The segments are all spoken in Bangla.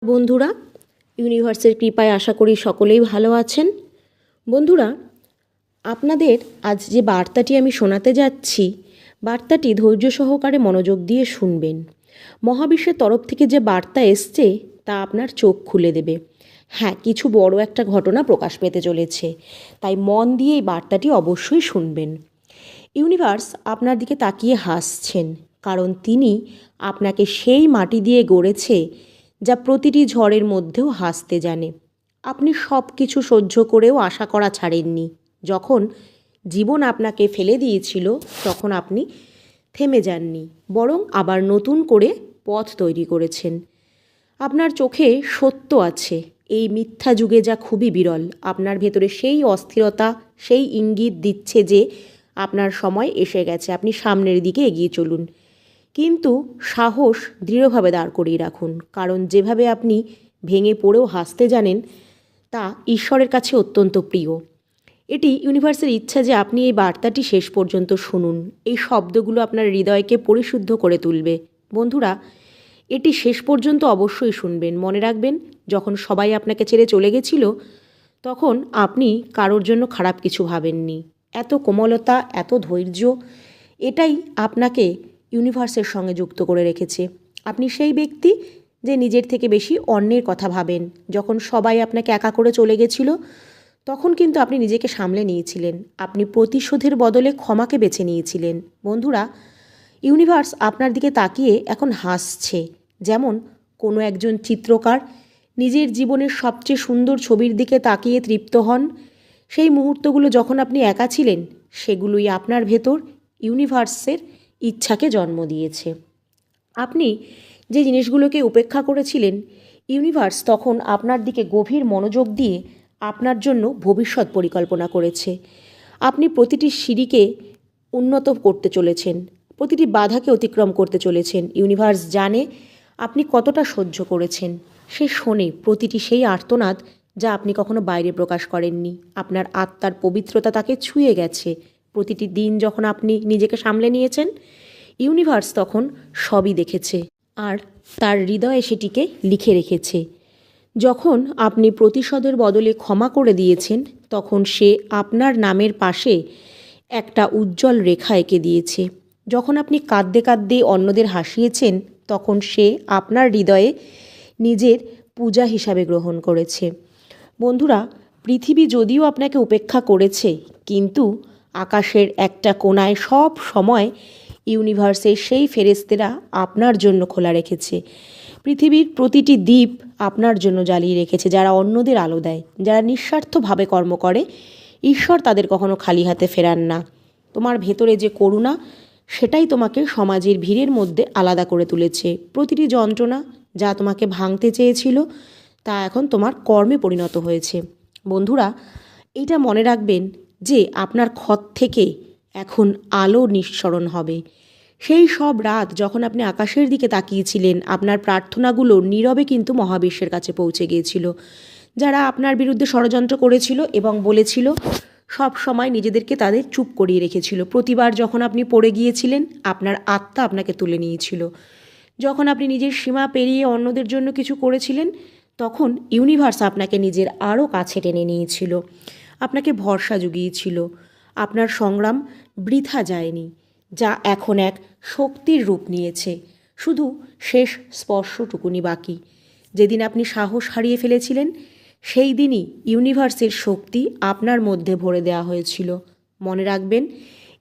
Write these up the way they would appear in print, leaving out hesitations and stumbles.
বন্ধুরা, ইউনিভার্সের কৃপায় আশা করি সকলেই ভালো আছেন। বন্ধুরা, আপনাদের আজ যে বার্তাটি আমি শোনাতে যাচ্ছি, বার্তাটি ধৈর্য সহকারে মনোযোগ দিয়ে শুনবেন। মহাবিশ্বের তরফ থেকে যে বার্তা এসছে তা আপনার চোখ খুলে দেবে। হ্যাঁ, কিছু বড় একটা ঘটনা প্রকাশ পেতে চলেছে, তাই মন দিয়ে এই বার্তাটি অবশ্যই শুনবেন। ইউনিভার্স আপনার দিকে তাকিয়ে হাসছেন, কারণ তিনি আপনাকে সেই মাটি দিয়ে গড়েছে যা প্রতিটি ঝড়ের মধ্যেও হাসতে জানে। আপনি সব কিছু সহ্য করেও আশা করা ছাড়েননি। যখন জীবন আপনাকে ফেলে দিয়েছিল তখন আপনি থেমে যাননি, বরং আবার নতুন করে পথ তৈরি করেছেন। আপনার চোখে সত্য আছে, এই মিথ্যা যুগে যা খুবই বিরল। আপনার ভেতরে সেই অস্থিরতা, সেই ইঙ্গিত দিচ্ছে যে আপনার সময় এসে গেছে, আপনি সামনের দিকে এগিয়ে চলুন। কিন্তু সাহস দৃঢ়ভাবে দাঁড় করিয়ে রাখুন, কারণ যেভাবে আপনি ভেঙে পড়েও হাসতে জানেন তা ঈশ্বরের কাছে অত্যন্ত প্রিয়। এটি ইউনিভার্সের ইচ্ছা যে আপনি এই বার্তাটি শেষ পর্যন্ত শুনুন। এই শব্দগুলো আপনার হৃদয়কে পরিশুদ্ধ করে তুলবে। বন্ধুরা, এটি শেষ পর্যন্ত অবশ্যই শুনবেন। মনে রাখবেন, যখন সবাই আপনাকে ছেড়ে চলে গেছিল তখন আপনি কারোর জন্য খারাপ কিছু ভাবেননি। এত কোমলতা, এত ধৈর্য, এটাই আপনাকে ইউনিভার্সের সঙ্গে যুক্ত করে রেখেছে। আপনি সেই ব্যক্তি যে নিজের থেকে বেশি অন্যের কথা ভাবেন। যখন সবাই আপনাকে একা করে চলে গেছিল তখন কিন্তু আপনি নিজেকে সামলে নিয়েছিলেন। আপনি প্রতিশোধের বদলে ক্ষমাকে বেছে নিয়েছিলেন। বন্ধুরা, ইউনিভার্স আপনার দিকে তাকিয়ে এখন হাসছে, যেমন কোনো একজন চিত্রকার নিজের জীবনের সবচেয়ে সুন্দর ছবির দিকে তাকিয়ে তৃপ্ত হন। সেই মুহূর্তগুলো যখন আপনি একা ছিলেন, সেগুলোই আপনার ভেতর ইউনিভার্সের ইচ্ছাকে জন্ম দিয়েছে। আপনি যে জিনিসগুলোকে উপেক্ষা করেছিলেন, ইউনিভার্স তখন আপনার দিকে গভীর মনোযোগ দিয়ে আপনার জন্য ভবিষ্যৎ পরিকল্পনা করেছে। আপনি প্রতিটি সিঁড়িকে উন্নত করতে চলেছেন, প্রতিটি বাধাকে অতিক্রম করতে চলেছেন। ইউনিভার্স জানে আপনি কতটা সহ্য করেছেন। সে শোনে প্রতিটি সেই আর্তনাদ যা আপনি কখনো বাইরে প্রকাশ করেননি। আপনার আত্মার পবিত্রতা তাকে ছুঁয়ে গেছে। প্রতিটি দিন যখন আপনি নিজেকে সামলে নিয়েছেন, ইউনিভার্স তখন সবই দেখেছে আর তার হৃদয়ে সেটিকে লিখে রেখেছে। যখন আপনি প্রতিশোধের বদলে ক্ষমা করে দিয়েছেন, তখন সে আপনার নামের পাশে একটা উজ্জ্বল রেখা এঁকে দিয়েছে। যখন আপনি কাঁদতে কাঁদতে অন্যদের হাসিয়েছেন, তখন সে আপনার হৃদয়ে নিজের পূজা হিসাবে গ্রহণ করেছে। বন্ধুরা, পৃথিবী যদিও আপনাকে উপেক্ষা করেছে, কিন্তু আকাশের একটা কোণায় সব সময় ইউনিভার্সের সেই ফেরেশতারা আপনার জন্য খোলা রেখেছে। পৃথিবীর প্রতিটি দ্বীপ আপনার জন্য জ্বালিয়ে রেখেছে। যারা অন্যদের আলো দেয়, যারা নিঃস্বার্থভাবে কর্ম করে, ঈশ্বর তাদের কখনো খালি হাতে ফেরান না। তোমার ভেতরে যে করুণা, সেটাই তোমাকে সমাজের ভিড়ের মধ্যে আলাদা করে তুলেছে। প্রতিটি যন্ত্রণা যা তোমাকে ভাঙতে চেয়েছিল, তা এখন তোমার কর্মে পরিণত হয়েছে। বন্ধুরা, এইটা মনে রাখবেন যে আপনার ক্ষত থেকে এখন আলো নিঃসরণ হবে। সেই সব রাত যখন আপনি আকাশের দিকে তাকিয়েছিলেন, আপনার প্রার্থনাগুলো নীরবে কিন্তু মহাবিশ্বের কাছে পৌঁছে গিয়েছিল। যারা আপনার বিরুদ্ধে ষড়যন্ত্র করেছিল এবং বলেছিল, সব সময় নিজেদেরকে তাদের চুপ করিয়ে রেখেছিল। প্রতিবার যখন আপনি পড়ে গিয়েছিলেন, আপনার আত্মা আপনাকে তুলে নিয়েছিল। যখন আপনি নিজের সীমা পেরিয়ে অন্যদের জন্য কিছু করেছিলেন, তখন ইউনিভার্স আপনাকে নিজের আরও কাছে টেনে নিয়েছিল, আপনাকে ভরসা জুগিয়েছিল। আপনার সংগ্রাম বৃথা যায়নি, যা এখন এক শক্তির রূপ নিয়েছে। শুধু শেষ স্পর্শটুকুনি বাকি। যেদিন আপনি সাহস হারিয়ে ফেলেছিলেন, সেই দিনই ইউনিভার্সের শক্তি আপনার মধ্যে ভরে দেওয়া হয়েছিল। মনে রাখবেন,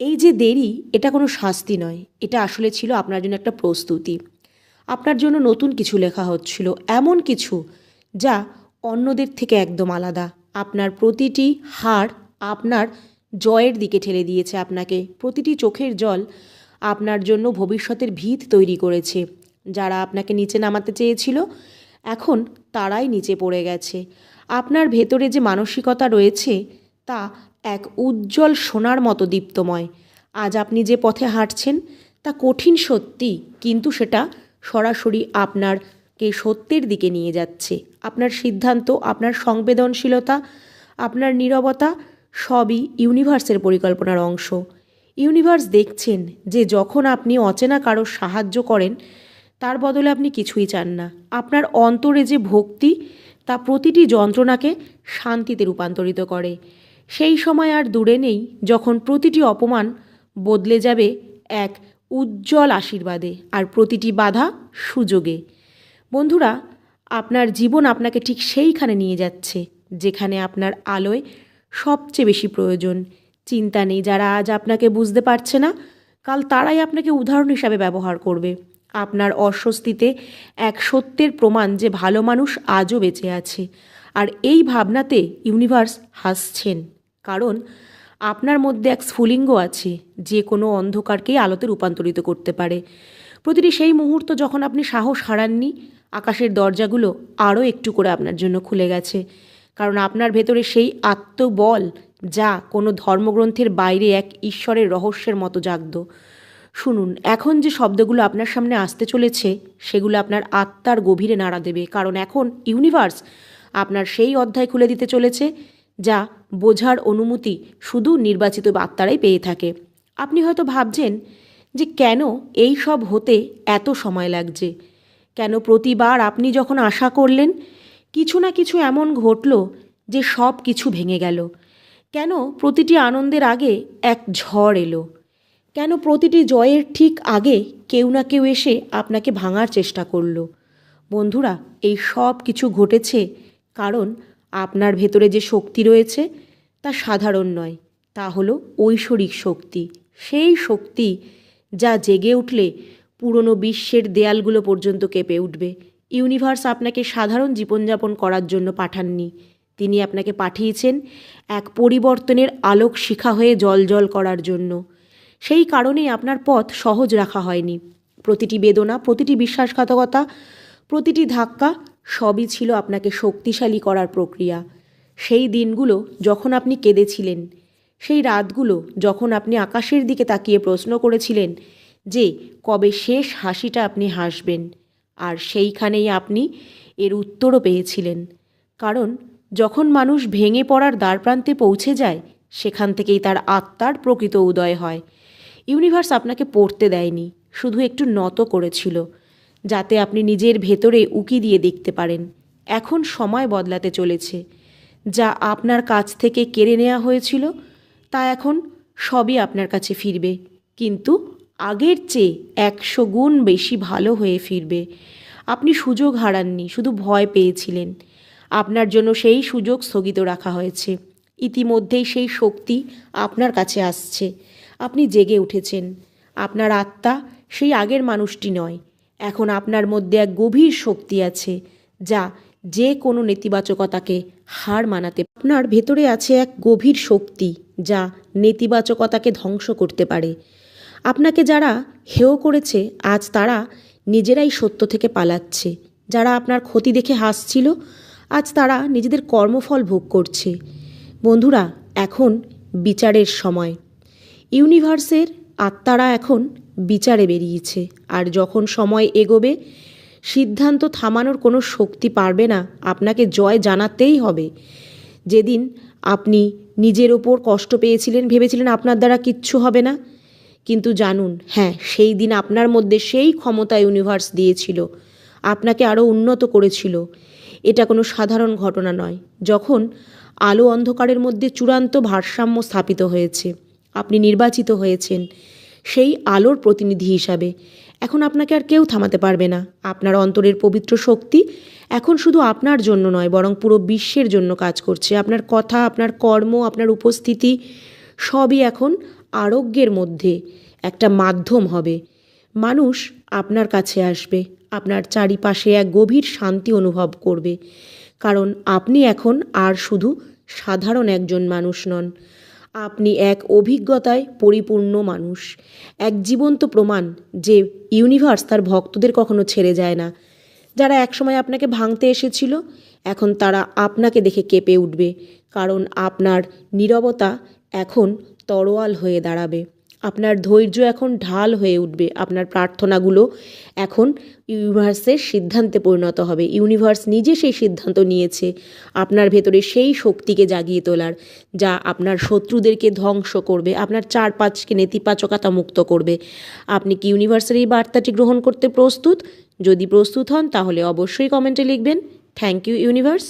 এই যে দেরি, এটা কোনো শাস্তি নয়, এটা আসলে ছিল আপনার জন্য একটা প্রস্তুতি। আপনার জন্য নতুন কিছু লেখা হচ্ছিল, এমন কিছু যা অন্যদের থেকে একদম আলাদা। আপনার প্রতিটি হার আপনার জয়ের দিকে ঠেলে দিয়েছে আপনাকে। প্রতিটি চোখের জল আপনার জন্য ভবিষ্যতের ভিত তৈরি করেছে। যারা আপনাকে নিচে নামাতে চেয়েছিল, এখন তারাই নিচে পড়ে গেছে। আপনার ভেতরে যে মানসিকতা রয়েছে, তা এক উজ্জ্বল সোনার মতো দীপ্তময়। আজ আপনি যে পথে হাঁটছেন তা কঠিন সত্যি, কিন্তু সেটা সরাসরি আপনারকে সত্যের দিকে নিয়ে যাচ্ছে। আপনার সিদ্ধান্ত, আপনার সংবেদনশীলতা, আপনার নীরবতা, সবই ইউনিভার্সের পরিকল্পনার অংশ। ইউনিভার্স দেখছেন যে যখন আপনি অচেনা কারোর সাহায্য করেন, তার বদলে আপনি কিছুই চান না। আপনার অন্তরে যে ভক্তি, তা প্রতিটি যন্ত্রণাকে শান্তিতে রূপান্তরিত করে। সেই সময় আর দূরে নেই যখন প্রতিটি অপমান বদলে যাবে এক উজ্জ্বল আশীর্বাদে, আর প্রতিটি বাধা সুযোগে। বন্ধুরা, আপনার জীবন আপনাকে ঠিক সেইখানে নিয়ে যাচ্ছে যেখানে আপনার আলোয় সবচেয়ে বেশি প্রয়োজন। চিন্তা নেই, যারা আজ আপনাকে বুঝতে পারছে না, কাল তারাই আপনাকে উদাহরণ হিসাবে ব্যবহার করবে। আপনার অস্বস্তিতে এক সত্যের প্রমাণ যে ভালো মানুষ আজও বেঁচে আছে। আর এই ভাবনাতে ইউনিভার্স হাসছেন, কারণ আপনার মধ্যে এক স্ফুলিঙ্গ আছে যে কোনো অন্ধকারকেই আলোতে রূপান্তরিত করতে পারে। প্রতিটি সেই মুহূর্ত যখন আপনি সাহস হারাননি, আকাশের দরজাগুলো আরও একটু করে আপনার জন্য খুলে গেছে। কারণ আপনার ভেতরে সেই আত্মবল যা কোনো ধর্মগ্রন্থের বাইরে এক ঈশ্বরের রহস্যের মতো জাগত। শুনুন, এখন যে শব্দগুলো আপনার সামনে আসতে চলেছে সেগুলো আপনার আত্মার গভীরে নাড়া দেবে, কারণ এখন ইউনিভার্স আপনার সেই অধ্যায় খুলে দিতে চলেছে যা বোঝার অনুমতি শুধু নির্বাচিত আত্মারাই পেয়ে থাকে। আপনি হয়তো ভাবছেন যে কেন এই সব হতে এত সময় লাগছে, কেন প্রতিবার আপনি যখন আশা করলেন কিছু না কিছু এমন ঘটল যে সব কিছু ভেঙে গেল, কেন প্রতিটি আনন্দের আগে এক ঝড় এলো, কেন প্রতিটি জয়ের ঠিক আগে কেউ না কেউ এসে আপনাকে ভাঙার চেষ্টা করলো। বন্ধুরা, এই সব কিছু ঘটেছে কারণ আপনার ভেতরে যে শক্তি রয়েছে তা সাধারণ নয়, তা হলো ঐশ্বরিক শক্তি। সেই শক্তি যা জেগে উঠলে পুরনো বিশ্বের দেয়ালগুলো পর্যন্ত কেঁপে উঠবে। ইউনিভার্স আপনাকে সাধারণ জীবনযাপন করার জন্য পাঠাননি, তিনি আপনাকে পাঠিয়েছেন এক পরিবর্তনের আলোক শিখা হয়ে জ্বলজ্বল করার জন্য। সেই কারণেই আপনার পথ সহজ রাখা হয়নি। প্রতিটি বেদনা, প্রতিটি বিশ্বাসঘাতকতা, প্রতিটি ধাক্কা সবই ছিল আপনাকে শক্তিশালী করার প্রক্রিয়া। সেই দিনগুলো যখন আপনি কেঁদেছিলেন, সেই রাতগুলো যখন আপনি আকাশের দিকে তাকিয়ে প্রশ্ন করেছিলেন যে কবে শেষ হাসিটা আপনি হাসবেন, আর সেইখানেই আপনি এর উত্তরও পেয়েছিলেন। কারণ যখন মানুষ ভেঙে পড়ার দ্বারপ্রান্তে পৌঁছে যায়, সেখান থেকেই তার আত্মার প্রকৃত উদয় হয়। ইউনিভার্স আপনাকে পড়তে দেয়নি, শুধু একটু নত করেছিল যাতে আপনি নিজের ভেতরে উকি দিয়ে দেখতে পারেন। এখন সময় বদলাতে চলেছে, যা আপনার কাছ থেকে কেড়ে নেওয়া হয়েছিল তা এখন সবই আপনার কাছে ফিরবে, কিন্তু আগের চেয়ে 100 গুণ বেশি ভালো হয়ে ফিরবে। আপনি সুযোগ হারাননি, শুধু ভয় পেয়েছিলেন। আপনার জন্য সেই সুযোগ স্থগিত রাখা হয়েছে। ইতিমধ্যেই সেই শক্তি আপনার কাছে আসছে। আপনি জেগে উঠেছেন। আপনার আত্মা সেই আগের মানুষটি নয়। এখন আপনার মধ্যে এক গভীর শক্তি আছে যা যে কোনো নেতিবাচকতাকে হার মানাতে। আপনার ভেতরে আছে এক গভীর শক্তি যা নেতিবাচকতাকে ধ্বংস করতে পারে। আপনাকে যারা হেয় করেছে আজ তারা নিজেরাই সত্য থেকে পালাচ্ছে। যারা আপনার ক্ষতি দেখে হাসছিল আজ তারা নিজেদের কর্মফল ভোগ করছে। বন্ধুরা, এখন বিচারের সময়। ইউনিভার্সের আত্মারা এখন বিচারে বেরিয়েছে, আর যখন সময় এগোবে সিদ্ধান্ত থামানোর কোনো শক্তি পারবে না। আপনাকে জয় জানাতেই হবে। যেদিন আপনি নিজের ওপর কষ্ট পেয়েছিলেন, ভেবেছিলেন আপনার দ্বারা কিচ্ছু হবে না, কিন্তু জানুন, হ্যাঁ, সেই দিন আপনার মধ্যে সেই ক্ষমতা ইউনিভার্স দিয়েছিল, আপনাকে আরও উন্নত করেছিল। এটা কোনো সাধারণ ঘটনা নয়। যখন আলো অন্ধকারের মধ্যে চূড়ান্ত ভারসাম্য স্থাপিত হয়েছে, আপনি নির্বাচিত হয়েছেন সেই আলোর প্রতিনিধি হিসাবে। এখন আপনাকে আর কেউ থামাতে পারবে না। আপনার অন্তরের পবিত্র শক্তি এখন শুধু আপনার জন্য নয়, বরং পুরো বিশ্বের জন্য কাজ করছে। আপনার কথা, আপনার কর্ম, আপনার উপস্থিতি সবই এখন আরোগ্যের মধ্যে একটা মাধ্যম হবে। মানুষ আপনার কাছে আসবে, আপনার চারিপাশে এক গভীর শান্তি অনুভব করবে, কারণ আপনি এখন আর শুধু সাধারণ একজন মানুষ নন। আপনি এক অভিজ্ঞতায় পরিপূর্ণ মানুষ, এক জীবন্ত প্রমাণ যে ইউনিভার্স তার ভক্তদের কখনো ছেড়ে যায় না। যারা একসময় আপনাকে ভাঙতে এসেছিল, এখন তারা আপনাকে দেখে কেঁপে উঠবে, কারণ আপনার নীরবতা এখন তরোয়াল হয়ে দাঁড়াবে। আপনার ধৈর্য এখন ঢাল হয়ে উঠবে। আপনার প্রার্থনাগুলো এখন ইউনিভার্সের সিদ্ধান্তে পরিণত হবে। ইউনিভার্স নিজে সেই সিদ্ধান্ত নিয়েছে আপনার ভেতরে সেই শক্তিকে জাগিয়ে তোলার, যা আপনার শত্রুদেরকে ধ্বংস করবে, আপনার চারপাশকে নেতিবাচকতা মুক্ত করবে। আপনি কি ইউনিভার্সের এই বার্তাটি গ্রহণ করতে প্রস্তুত? যদি প্রস্তুত হন তাহলে অবশ্যই কমেন্টে লিখবেন থ্যাংক ইউ ইউনিভার্স।